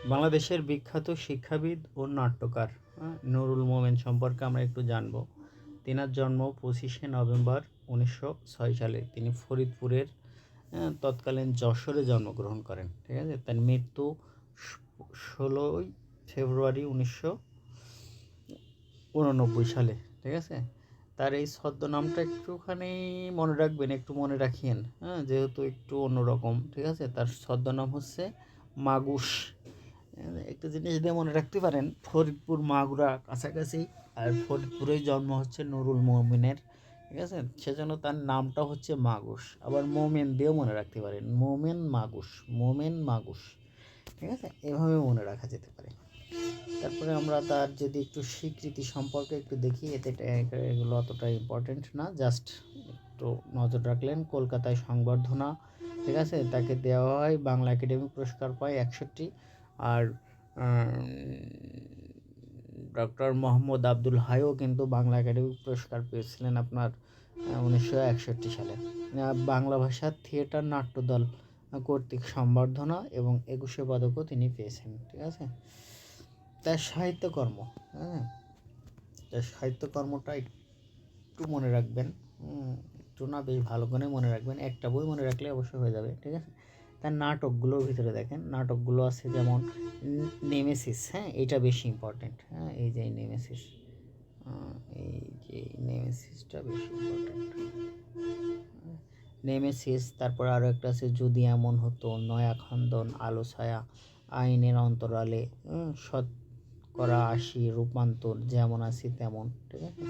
বাংলাদেশের বিখ্যাত শিক্ষাবিদ ও নাট্যকার নুরুল মোমেন সম্পর্কে আমরা একটু জানব। তিনার জন্ম 25শে নভেম্বর 1906 সালে। তিনি ফরিদপুরের তৎকালীন যশোরে জন্মগ্রহণ করেন। ঠিক আছে, তার মৃত্যু 16ই ফেব্রুয়ারি 1989 সালে। ঠিক আছে, তার এই ছদ্মনামটা একটুখানি মনে রাখবেন, একটু মনে রাখিয়েন, যেহেতু একটু অন্যরকম। ঠিক আছে, তার ছদ্মনাম হচ্ছে মাগুস। একটা জিনিস দিয়ে মনে রাখতে পারেন, ফরিদপুর মাগুরা কাছাকাছি, আর ফরিদপুরেই জন্ম হচ্ছে নুরুল মোমিনের। ঠিক আছে, সেজন্য তার নামটা হচ্ছে মাগুস। আবার মোমেন দিয়েও মনে রাখতে পারেন, মোমেন মাগুস, মোমেন মাগুস। ঠিক আছে, এভাবে মনে রাখা যেতে পারে। তারপরে আমরা তার যদি একটু স্বীকৃতি সম্পর্কে একটু দেখি, এগুলো অতটা ইম্পর্টেন্ট না, জাস্ট একটু নজর রাখলেন। কলকাতায় সংবর্ধনা, ঠিক আছে, তাকে দেওয়া হয়। বাংলা একাডেমি পুরস্কার পায় 61। আর ডক্টর মোহাম্মদ আব্দুল হাইও কিন্তু বাংলা একাডেমি পুরস্কার পেয়েছিলেন আপনার 1961 সালে। বাংলা ভাষার থিয়েটার নাট্যদল কর্তৃক সম্বর্ধনা এবং 21 পদকও তিনি পেয়েছেন। ঠিক আছে, তার সাহিত্যকর্ম, তার সাহিত্যকর্মটা একটু মনে রাখবেন, একটু না, বেশ ভালো করে মনে রাখবেন। একটা বই মনে রাখলে অবশ্যই হয়ে যাবে। ঠিক আছে, তার নাটকগুলোর ভিতরে দেখেন, নাটকগুলো আছে যেমন নেমেসিস। এটা বেশি ইম্পর্টেন্ট। এই যে নেমেসিস, এই যে নেমেসিসটা বেশি ইম্পর্টেন্ট। নেমেসিস, তারপর আরও একটা আছে যদি এমন হতো, নয়াখন্দন, আলো ছায়া, আইনের অন্তরালে, শতকরা 80, রূপান্তর, যেমন আছি তেমন। ঠিক আছে,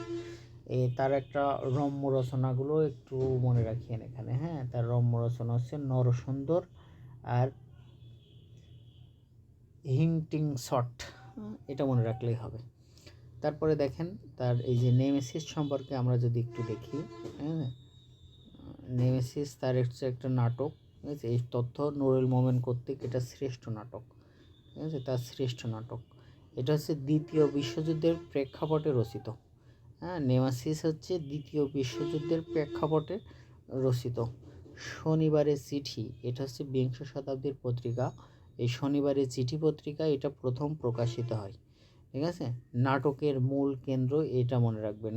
তার একটা রম্য রচনাগুলো একটু মনে রাখিয়েন এখানে। তার রম্য রচনা হচ্ছে নরসুন্দর আর হিংটিং শট, এটা মনে রাখলেই হবে। তারপরে দেখেন তার এই যে নেমেসিস সম্পর্কে আমরা যদি একটু দেখি, নেমেসিস তার হচ্ছে একটা নাটক। ঠিক আছে, এই তথ্য নুরুল মোমেন কর্তৃক এটা শ্রেষ্ঠ নাটক। ঠিক আছে, তার শ্রেষ্ঠ নাটক এটা হচ্ছে দ্বিতীয় বিশ্বযুদ্ধের প্রেক্ষাপটে রচিত। নেমেসিস হচ্ছে দ্বিতীয় বিশ্বযুদ্ধের প্রেক্ষাপটে রচিত। শনিবারের চিঠি, এটা হচ্ছে বিংশ শতাব্দীর পত্রিকা। এই শনিবারের চিঠি পত্রিকা এটা প্রথম প্রকাশিত হয়। ঠিক আছে, নাটকের মূল কেন্দ্র এটা মনে রাখবেন।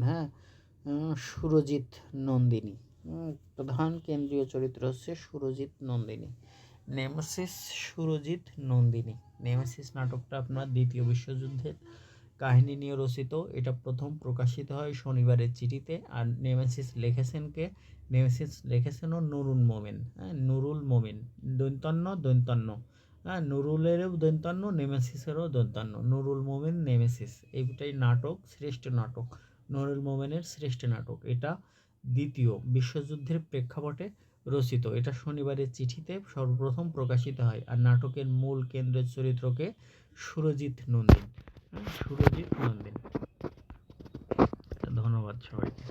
সুরজিৎ নন্দিনী, প্রধান কেন্দ্রীয় চরিত্র হচ্ছে সুরজিৎ নন্দিনী। নেমেসিস, সুরজিৎ নন্দিনী। নেমেসিস নাটকটা আপনার দ্বিতীয় বিশ্বযুদ্ধের কাহিনী নিয়ে রচিত। এটা প্রথম প্রকাশিত হয় শনিবারের চিঠিতে। আর নেমেসিস লিখেছেন কে? নেমেসিস লিখেছেনও নুরুল মোমেন। নুরুল মোমেন, দৈন্তান্ন দৈন্তান্ন, নুরুলেরও দৈন্তান্ন, নেমেসিসেরও দৈন্তান্ন, নুরুল মোমেন নেমেসিস। এইটাই নাটক, শ্রেষ্ঠ নাটক, নুরুল মোমেনের শ্রেষ্ঠ নাটক। এটা দ্বিতীয় বিশ্বযুদ্ধের প্রেক্ষাপটে রচিত। এটা শনিবারের চিঠিতে সর্বপ্রথম প্রকাশিত হয়। আর নাটকের মূল কেন্দ্রের চরিত্রকে সুরজিৎ নন্দিন। সুরজিৎ নন্দিন। ধন্যবাদ সবাইকে।